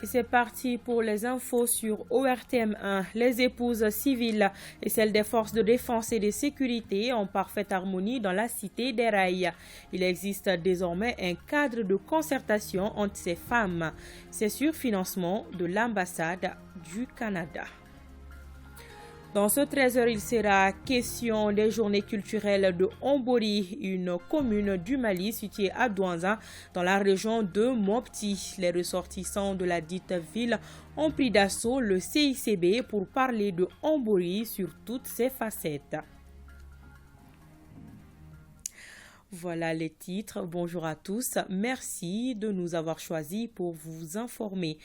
Et c'est parti pour les infos sur ORTM1. Les épouses civiles et celles des forces de défense et de sécurité en parfaite harmonie dans la cité des rails. Il existe désormais un cadre de concertation entre ces femmes. C'est sur financement de l'ambassade du Canada. Dans ce 13h, il sera question des journées culturelles de Ombori, une commune du Mali située à Douanza, dans la région de Mopti. Les ressortissants de la dite ville ont pris d'assaut le CICB pour parler de Ombori sur toutes ses facettes. Voilà les titres. Bonjour à tous. Merci de nous avoir choisis pour vous informer.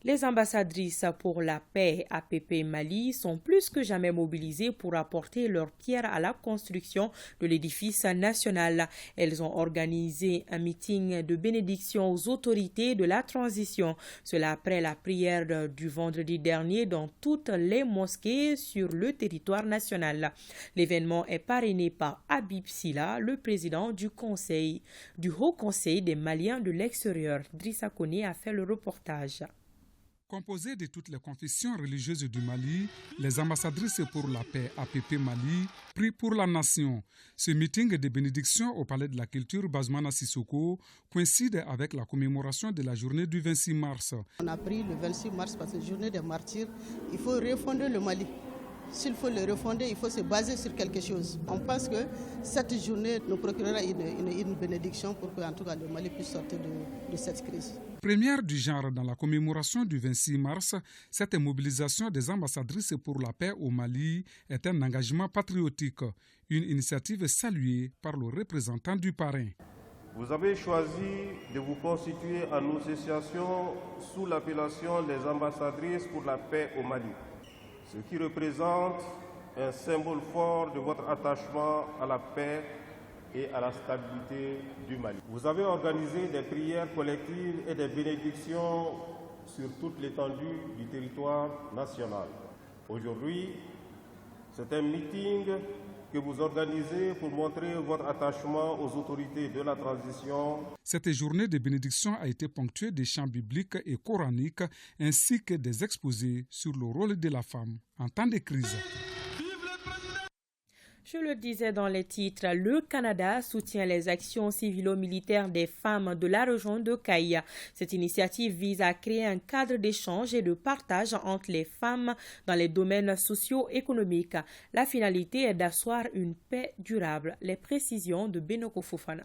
Les ambassadrices pour la paix APP Mali sont plus que jamais mobilisées pour apporter leur pierre à la construction de l'édifice national. Elles ont organisé un meeting de bénédiction aux autorités de la transition. Cela après la prière du vendredi dernier dans toutes les mosquées sur le territoire national. L'événement est parrainé par Habib Silla, le président du Haut Conseil des Maliens de l'extérieur. Drissa Koné a fait le reportage. Composées de toutes les confessions religieuses du Mali, les ambassadrices pour la paix APP Mali prient pour la nation. Ce meeting de bénédiction au Palais de la Culture Bazmana Sissoko coïncide avec la commémoration de la journée du 26 mars. On a pris le 26 mars parce que c'est la journée des martyrs. Il faut refonder le Mali. S'il faut le refonder, il faut se baser sur quelque chose. On pense que cette journée nous procurera une bénédiction pour que en tout cas, le Mali puisse sortir de cette crise. Première du genre dans la commémoration du 26 mars, cette mobilisation des ambassadrices pour la paix au Mali est un engagement patriotique, une initiative saluée par le représentant du parrain. Vous avez choisi de vous constituer en association sous l'appellation des ambassadrices pour la paix au Mali, ce qui représente un symbole fort de votre attachement à la paix et à la stabilité du Mali. Vous avez organisé des prières collectives et des bénédictions sur toute l'étendue du territoire national. Aujourd'hui, c'est un meeting que vous organisez pour montrer votre attachement aux autorités de la transition. Cette journée de bénédiction a été ponctuée des chants bibliques et coraniques ainsi que des exposés sur le rôle de la femme en temps de crise. Je le disais dans les titres, le Canada soutient les actions civilo-militaires des femmes de la région de Kaya. Cette initiative vise à créer un cadre d'échange et de partage entre les femmes dans les domaines socio-économiques. La finalité est d'asseoir une paix durable. Les précisions de Benoko Fofana.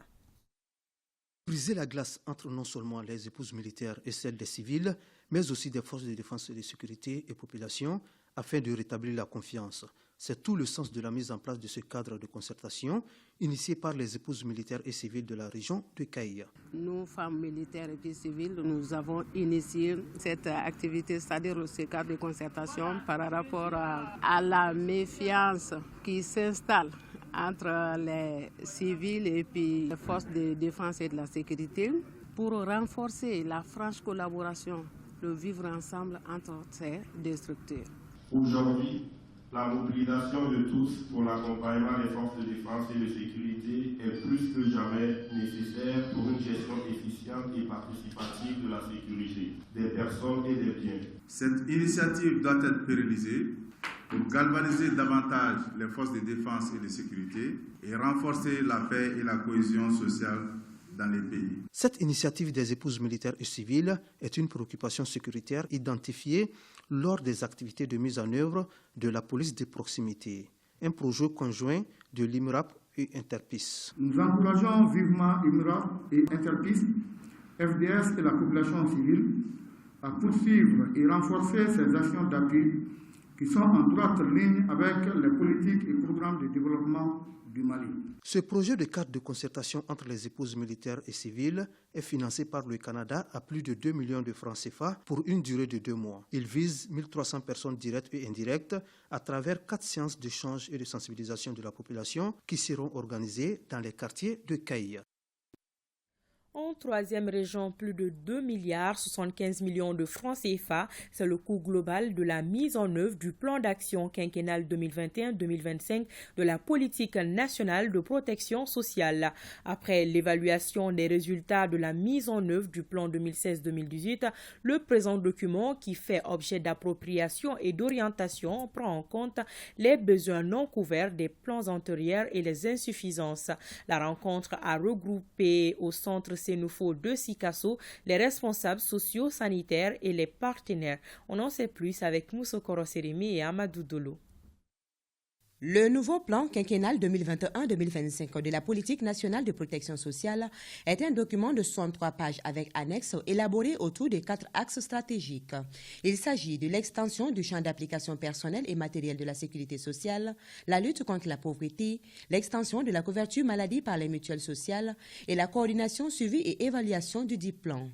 Briser la glace entre non seulement les épouses militaires et celles des civils, mais aussi des forces de défense et de sécurité et population, afin de rétablir la confiance. C'est tout le sens de la mise en place de ce cadre de concertation initié par les épouses militaires et civiles de la région de Kaya. Nous, femmes militaires et puis civiles, nous avons initié cette activité, c'est-à-dire ce cadre de concertation par rapport à la méfiance qui s'installe entre les civils et puis les forces de défense et de la sécurité pour renforcer la franche collaboration, le vivre ensemble entre ces deux structures. Aujourd'hui, la mobilisation de tous pour l'accompagnement des forces de défense et de sécurité est plus que jamais nécessaire pour une gestion efficiente et participative de la sécurité des personnes et des biens. Cette initiative doit être pérennisée pour galvaniser davantage les forces de défense et de sécurité et renforcer la paix et la cohésion sociale dans les pays. Cette initiative des épouses militaires et civiles est une préoccupation sécuritaire identifiée lors des activités de mise en œuvre de la police de proximité, un projet conjoint de l'IMRAP et Interpis. Nous encourageons vivement IMRAP et Interpis, FDS et la population civile à poursuivre et renforcer ces actions d'appui qui sont en droite ligne avec les politiques et programmes de développement du Mali. Ce projet de cadre de concertation entre les épouses militaires et civiles est financé par le Canada à plus de 2 millions de francs CFA pour une durée de 2 mois. Il vise 1300 personnes directes et indirectes à travers 4 séances d'échange et de sensibilisation de la population qui seront organisées dans les quartiers de Kaya. En troisième région, plus de 2 milliards 75 millions de francs CFA, c'est le coût global de la mise en œuvre du plan d'action quinquennal 2021-2025 de la politique nationale de protection sociale. Après l'évaluation des résultats de la mise en œuvre du plan 2016-2018, le présent document, qui fait objet d'appropriation et d'orientation, prend en compte les besoins non couverts des plans antérieurs et les insuffisances. La rencontre a regroupé au centre Sénoufo de Sikasso les responsables sociaux, sanitaires et les partenaires. On en sait plus avec Mousso Koroserimi et Amadou Dolo. Le nouveau plan quinquennal 2021-2025 de la politique nationale de protection sociale est un document de 63 pages avec annexes élaboré autour de 4 axes stratégiques. Il s'agit de l'extension du champ d'application personnelle et matérielle de la sécurité sociale, la lutte contre la pauvreté, l'extension de la couverture maladie par les mutuelles sociales et la coordination, suivi et évaluation du dit plan.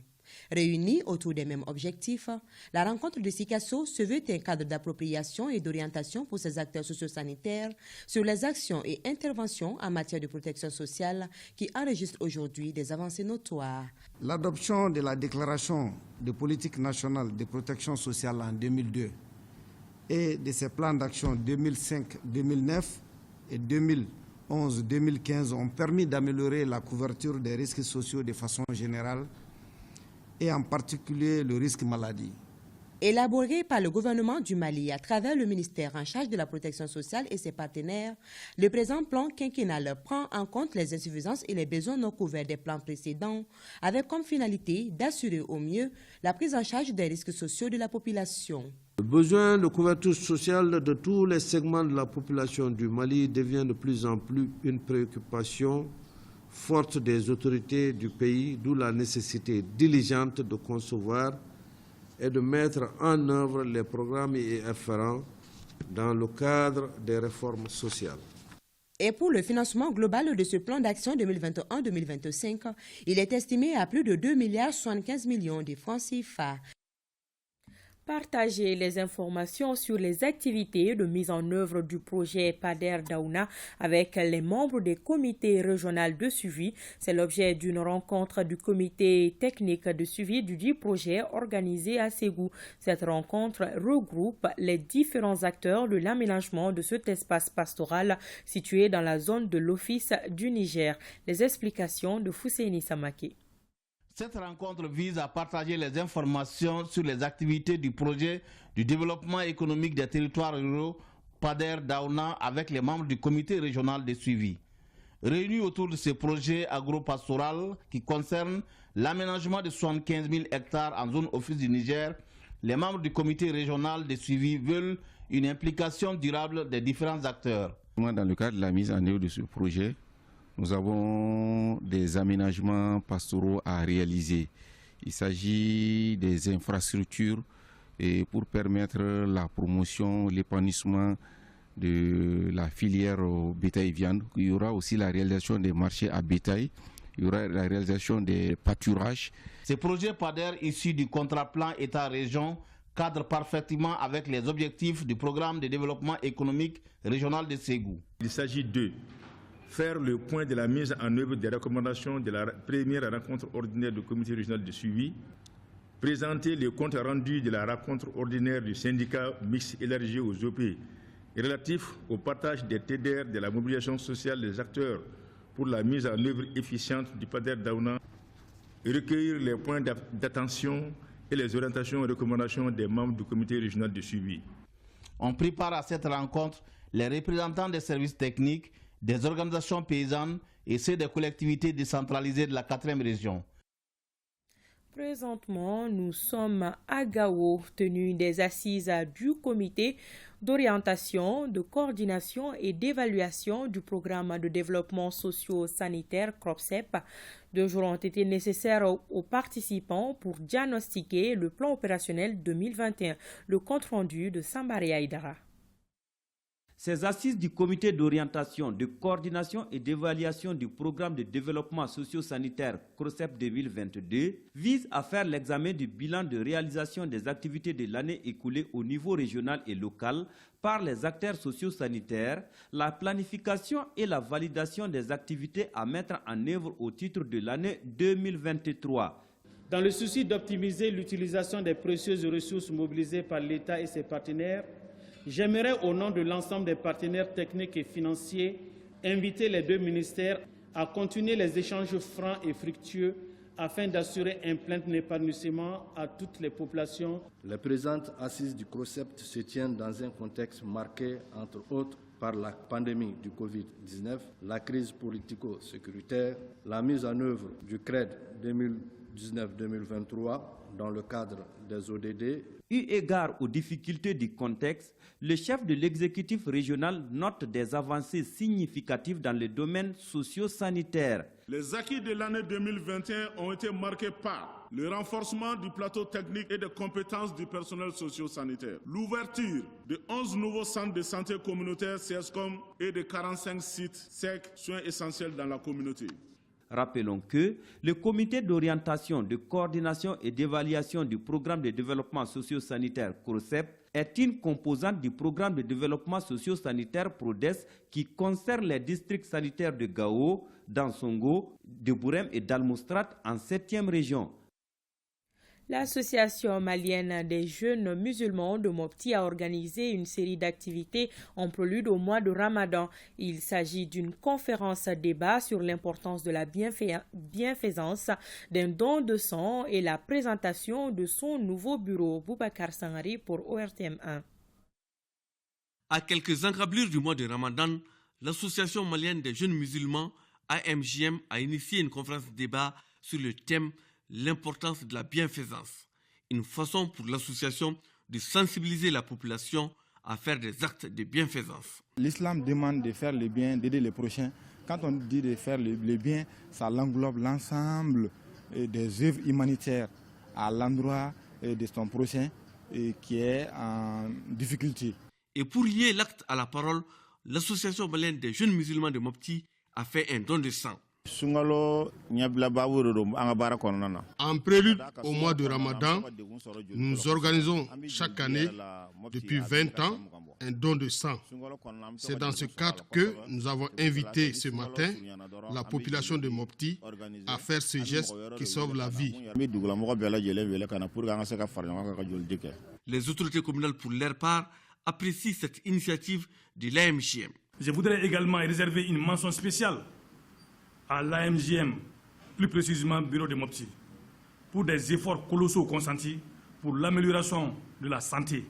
Réunis autour des mêmes objectifs, la rencontre de Sikasso se veut un cadre d'appropriation et d'orientation pour ces acteurs sociosanitaires sur les actions et interventions en matière de protection sociale qui enregistrent aujourd'hui des avancées notoires. L'adoption de la déclaration de politique nationale de protection sociale en 2002 et de ses plans d'action 2005-2009 et 2011-2015 ont permis d'améliorer la couverture des risques sociaux de façon générale et en particulier le risque maladie. Élaboré par le gouvernement du Mali à travers le ministère en charge de la protection sociale et ses partenaires, le présent plan quinquennal prend en compte les insuffisances et les besoins non couverts des plans précédents, avec comme finalité d'assurer au mieux la prise en charge des risques sociaux de la population. Le besoin de couverture sociale de tous les segments de la population du Mali devient de plus en plus une préoccupation forte des autorités du pays, d'où la nécessité diligente de concevoir et de mettre en œuvre les programmes y afférents dans le cadre des réformes sociales. Et pour le financement global de ce plan d'action 2021-2025, il est estimé à plus de 2 milliards 75 millions de francs CFA. Partager les informations sur les activités de mise en œuvre du projet PADER Daouna avec les membres des comités régionaux de suivi. C'est l'objet d'une rencontre du comité technique de suivi du dit projet organisé à Ségou. Cette rencontre regroupe les différents acteurs de l'aménagement de cet espace pastoral situé dans la zone de l'Office du Niger. Les explications de Fousseini Samake. Cette rencontre vise à partager les informations sur les activités du projet du développement économique des territoires ruraux PADER Daouna avec les membres du comité régional de suivi. Réunis autour de ce projet agro-pastoral qui concerne l'aménagement de 75 000 hectares en zone office du Niger, les membres du comité régional de suivi veulent une implication durable des différents acteurs. Dans le cadre de la mise en œuvre de ce projet, nous avons des aménagements pastoraux à réaliser. Il s'agit des infrastructures et pour permettre la promotion, l'épanouissement de la filière bétail-viande. Il y aura aussi la réalisation des marchés à bétail. Il y aura la réalisation des pâturages. Ce projet PADER issu du contrat plan État-région cadre parfaitement avec les objectifs du programme de développement économique régional de Ségou. Il s'agit de faire le point de la mise en œuvre des recommandations de la première rencontre ordinaire du comité régional de suivi, présenter le compte rendu de la rencontre ordinaire du syndicat mixte élargi aux OP relatif au partage des TDR de la mobilisation sociale des acteurs pour la mise en œuvre efficiente du PADER Daouna, recueillir les points d'attention et les orientations et recommandations des membres du comité régional de suivi. On prépare à cette rencontre les représentants des services techniques, des organisations paysannes et ceux des collectivités décentralisées de la 4e région. Présentement, nous sommes à Gao, tenue des assises du comité d'orientation, de coordination et d'évaluation du programme de développement socio-sanitaire CROPSEP. 2 jours ont été nécessaires aux participants pour diagnostiquer le plan opérationnel 2021, le compte rendu de Sambari Aïdara. Ces assises du comité d'orientation, de coordination et d'évaluation du programme de développement socio-sanitaire CROCEP 2022 visent à faire l'examen du bilan de réalisation des activités de l'année écoulée au niveau régional et local par les acteurs socio-sanitaires, la planification et la validation des activités à mettre en œuvre au titre de l'année 2023. Dans le souci d'optimiser l'utilisation des précieuses ressources mobilisées par l'État et ses partenaires, j'aimerais, au nom de l'ensemble des partenaires techniques et financiers, inviter les deux ministères à continuer les échanges francs et fructueux afin d'assurer un plein épanouissement à toutes les populations. Les présentes assises du CROCEP se tiennent dans un contexte marqué, entre autres, par la pandémie du Covid-19, la crise politico-sécuritaire, la mise en œuvre du CRED 2019-2023 dans le cadre des ODD. Eu égard aux difficultés du contexte, le chef de l'exécutif régional note des avancées significatives dans le domaine socio-sanitaire. Les acquis de l'année 2021 ont été marqués par le renforcement du plateau technique et de compétences du personnel socio-sanitaire, l'ouverture de 11 nouveaux centres de santé communautaires CSCOM et de 45 sites SEC, soins essentiels dans la communauté. Rappelons que le comité d'orientation, de coordination et d'évaluation du programme de développement socio-sanitaire CROCEP est une composante du programme de développement socio-sanitaire PRODES qui concerne les districts sanitaires de Gao, d'Ansongo, de Bourem et d'Almoustrat en 7e région. L'Association malienne des jeunes musulmans de Mopti a organisé une série d'activités en prélude au mois de Ramadan. Il s'agit d'une conférence-débat sur l'importance de la bienfaisance d'un don de sang et la présentation de son nouveau bureau. Boubacar Sangari pour ORTM1. À quelques encablures du mois de Ramadan, l'Association malienne des jeunes musulmans, AMJM, a initié une conférence-débat sur le thème l'importance de la bienfaisance, une façon pour l'association de sensibiliser la population à faire des actes de bienfaisance. L'islam demande de faire le bien, d'aider les prochains. Quand on dit de faire le bien, ça englobe l'ensemble des œuvres humanitaires à l'endroit de son prochain qui est en difficulté. Et pour lier l'acte à la parole, l'association malienne des jeunes musulmans de Mopti a fait un don de sang. En prélude au mois de Ramadan, nous organisons chaque année, depuis 20 ans, un don de sang. C'est dans ce cadre que nous avons invité ce matin la population de Mopti à faire ce geste qui sauve la vie. Les autorités communales, pour leur part, apprécient cette initiative de l'AMJM. Je voudrais également réserver une mention spéciale à l'AMJM, plus précisément Bureau de Mopti, pour des efforts colossaux consentis pour l'amélioration de la santé,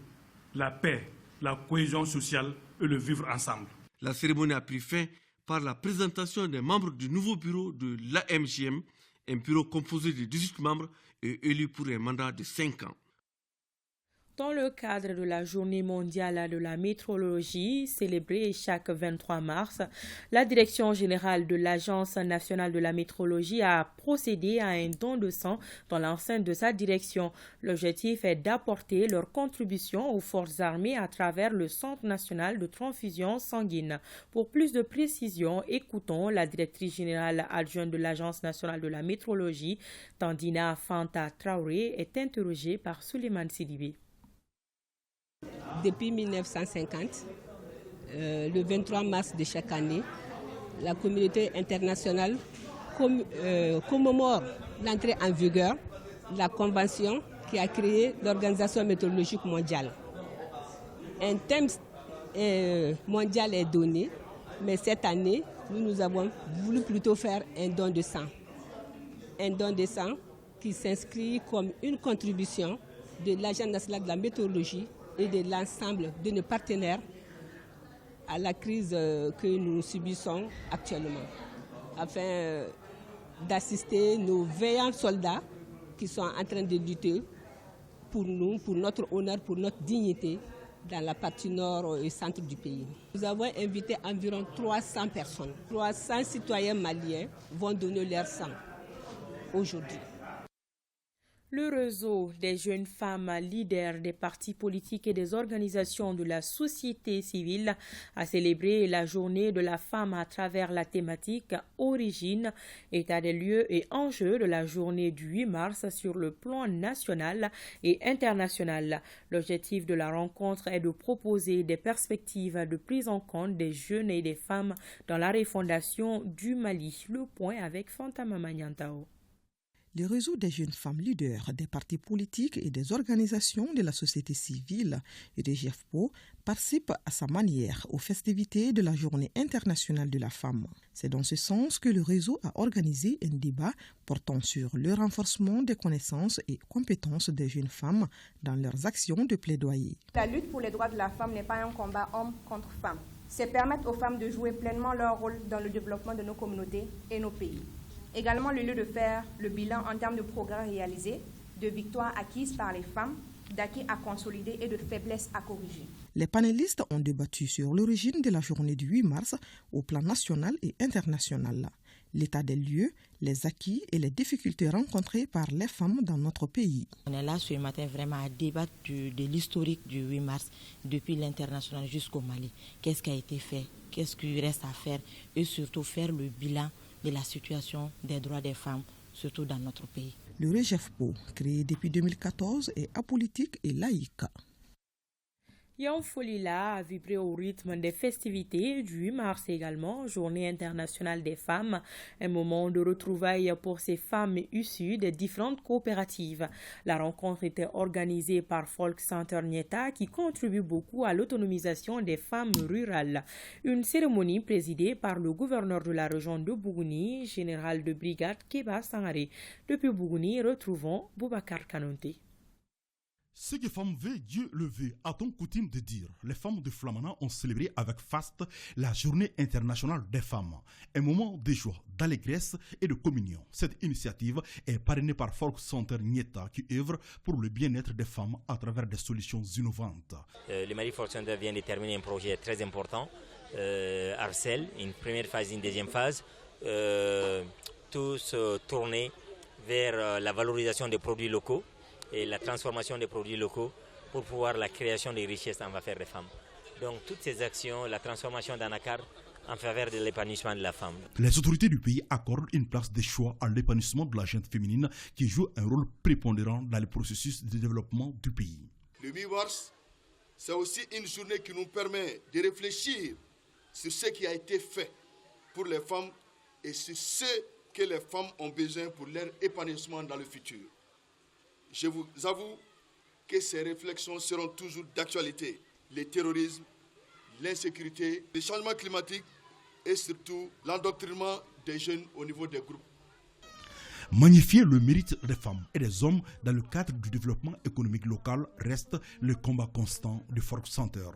la paix, la cohésion sociale et le vivre ensemble. La cérémonie a pris fin par la présentation des membres du nouveau bureau de l'AMJM, un bureau composé de 18 membres et élu pour un mandat de 5 ans. Dans le cadre de la Journée mondiale de la météorologie, célébrée chaque 23 mars, la Direction générale de l'Agence nationale de la météorologie a procédé à un don de sang dans l'enceinte de sa direction. L'objectif est d'apporter leur contribution aux forces armées à travers le Centre national de transfusion sanguine. Pour plus de précision, écoutons la directrice générale adjointe de l'Agence nationale de la météorologie, Tandina Fanta Traoré, est interrogée par Souleymane Sidibé. Depuis 1950, le 23 mars de chaque année, la communauté internationale commémore l'entrée en vigueur de la convention qui a créé l'Organisation météorologique mondiale. Un thème mondial est donné, mais cette année, nous avons voulu plutôt faire un don de sang. Un don de sang qui s'inscrit comme une contribution de l'Agence nationale de la météorologie et de l'ensemble de nos partenaires à la crise que nous subissons actuellement, afin d'assister nos veillants soldats qui sont en train de lutter pour nous, pour notre honneur, pour notre dignité dans la partie nord et centre du pays. Nous avons invité environ 300 personnes. 300 citoyens maliens vont donner leur sang aujourd'hui. Le réseau des jeunes femmes leaders des partis politiques et des organisations de la société civile a célébré la journée de la femme à travers la thématique Origine, état des lieux et enjeux de la journée du 8 mars sur le plan national et international. L'objectif de la rencontre est de proposer des perspectives de prise en compte des jeunes et des femmes dans la refondation du Mali. Le point avec Fantama Magnantao. Le réseau des jeunes femmes leaders des partis politiques et des organisations de la société civile et de GFPO participe à sa manière aux festivités de la Journée internationale de la femme. C'est dans ce sens que le réseau a organisé un débat portant sur le renforcement des connaissances et compétences des jeunes femmes dans leurs actions de plaidoyer. La lutte pour les droits de la femme n'est pas un combat homme contre femme. C'est permettre aux femmes de jouer pleinement leur rôle dans le développement de nos communautés et nos pays. Également le lieu de faire le bilan en termes de progrès réalisés, de victoires acquises par les femmes, d'acquis à consolider et de faiblesses à corriger. Les panélistes ont débattu sur l'origine de la journée du 8 mars au plan national et international, l'état des lieux, les acquis et les difficultés rencontrées par les femmes dans notre pays. On est là ce matin vraiment à débattre de l'historique du 8 mars depuis l'international jusqu'au Mali. Qu'est-ce qui a été fait, qu'est-ce qu'il reste à faire et surtout faire le bilan de la situation des droits des femmes, surtout dans notre pays. Le REGEFPO, créé depuis 2014, est apolitique et laïque. Yanfolila a vibré au rythme des festivités du 8 mars également, Journée internationale des femmes, un moment de retrouvailles pour ces femmes issues des différentes coopératives. La rencontre était organisée par Folk Center Nieta qui contribue beaucoup à l'autonomisation des femmes rurales. Une cérémonie présidée par le gouverneur de la région de Bougouni, général de brigade Keba Sangare. Depuis Bougouni, retrouvons Boubacar Kanonté. Ce que femme veut, Dieu le veut, a-t-on coutume de dire. Les femmes de Flamana ont célébré avec faste la Journée internationale des femmes. Un moment de joie, d'allégresse et de communion. Cette initiative est parrainée par Folk Center Nieta qui œuvre pour le bien-être des femmes à travers des solutions innovantes. Le Mali Folk Center vient de terminer un projet très important, Arcel, une première phase, une deuxième phase, tous tournés vers la valorisation des produits locaux et la transformation des produits locaux pour pouvoir la création des richesses en faveur des femmes. Donc toutes ces actions, la transformation d'Anakar en faveur de l'épanouissement de la femme. Les autorités du pays accordent une place de choix à l'épanouissement de la gente féminine qui joue un rôle prépondérant dans le processus de développement du pays. Le 8 mars, c'est aussi une journée qui nous permet de réfléchir sur ce qui a été fait pour les femmes et sur ce que les femmes ont besoin pour leur épanouissement dans le futur. Je vous avoue que ces réflexions seront toujours d'actualité. Le terrorisme, l'insécurité, le changement climatique et surtout l'endoctrinement des jeunes au niveau des groupes. Magnifier le mérite des femmes et des hommes dans le cadre du développement économique local reste le combat constant du Folk Center.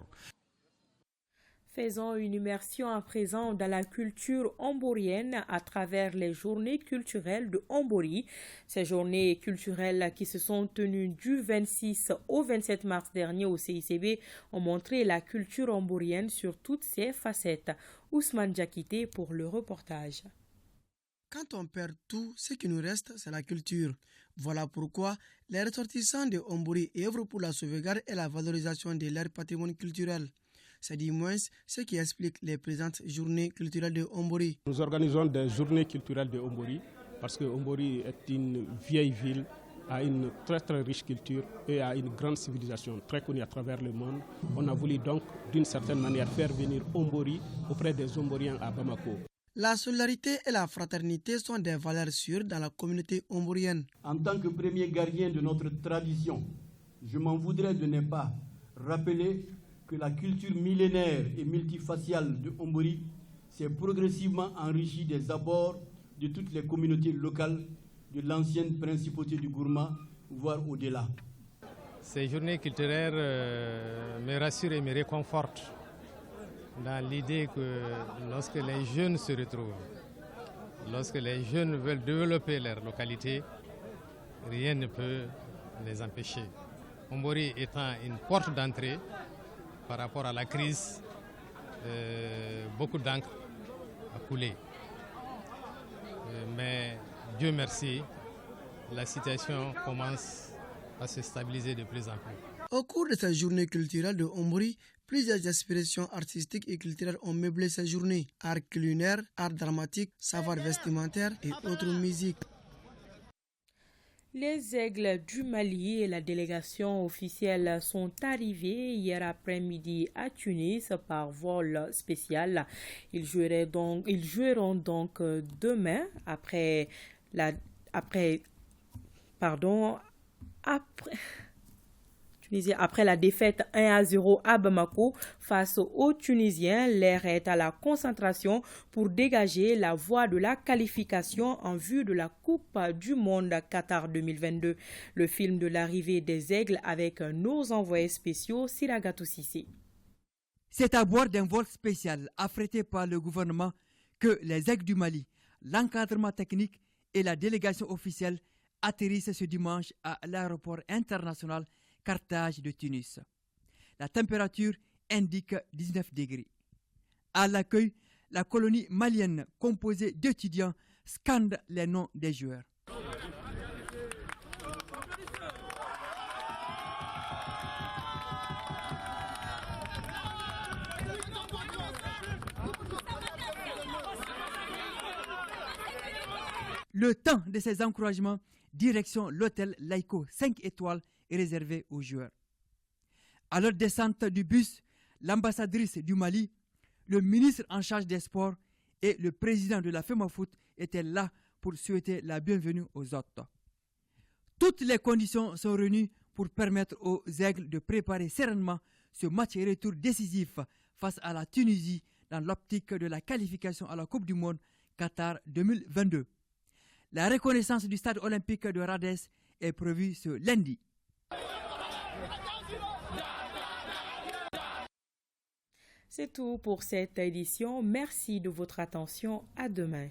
Faisons une immersion à présent dans la culture omborienne à travers les journées culturelles de Ombori. Ces journées culturelles qui se sont tenues du 26 au 27 mars dernier au CICB ont montré la culture omborienne sur toutes ses facettes. Ousmane Diakité pour le reportage. Quand on perd tout, ce qui nous reste, c'est la culture. Voilà pourquoi les ressortissants de Ombori œuvrent pour la sauvegarde et la valorisation de leur patrimoine culturel. C'est du moins ce qui explique les présentes journées culturelles de Ombori. Nous organisons des journées culturelles de Ombori parce que Ombori est une vieille ville, a une très très riche culture et a une grande civilisation très connue à travers le monde. On a voulu donc d'une certaine manière faire venir Ombori auprès des Omboriens à Bamako. La solidarité et la fraternité sont des valeurs sûres dans la communauté omborienne. En tant que premier gardien de notre tradition, je m'en voudrais de ne pas rappeler que la culture millénaire et multifaciale de Ombori s'est progressivement enrichie des abords de toutes les communautés locales de l'ancienne principauté du Gourma, voire au-delà. Ces journées culturelles me rassurent et me réconfortent dans l'idée que lorsque les jeunes se retrouvent, lorsque les jeunes veulent développer leur localité, rien ne peut les empêcher. Ombori étant une porte d'entrée, par rapport à la crise, beaucoup d'encre a coulé. Mais Dieu merci, la situation commence à se stabiliser de plus en plus. Au cours de cette journée culturelle de Ombori, plusieurs expressions artistiques et culturelles ont meublé cette journée. Art culinaire, art dramatique, savoir vestimentaire et autres musiques. Les aigles du Mali et la délégation officielle sont arrivés hier après-midi à Tunis par vol spécial. Ils joueront donc demain après la défaite 1-0 à Bamako face aux Tunisiens. L'air est à la concentration pour dégager la voie de la qualification en vue de la Coupe du Monde Qatar 2022. Le film de l'arrivée des Aigles avec nos envoyés spéciaux Siragatou Sissé. C'est à bord d'un vol spécial affrété par le gouvernement que les Aigles du Mali, l'encadrement technique et la délégation officielle atterrissent ce dimanche à l'aéroport international Carthage de Tunis. La température indique 19 degrés. À l'accueil, la colonie malienne composée d'étudiants scande les noms des joueurs. Le temps de ces encouragements, direction l'hôtel Laïko 5 étoiles est réservé aux joueurs. À leur descente du bus, l'ambassadrice du Mali, le ministre en charge des sports et le président de la FEMAFOOT étaient là pour souhaiter la bienvenue aux hôtes. Toutes les conditions sont réunies pour permettre aux Aigles de préparer sereinement ce match retour décisif face à la Tunisie dans l'optique de la qualification à la Coupe du Monde Qatar 2022. La reconnaissance du stade olympique de Radès est prévue ce lundi. C'est tout pour cette édition. Merci de votre attention. À demain.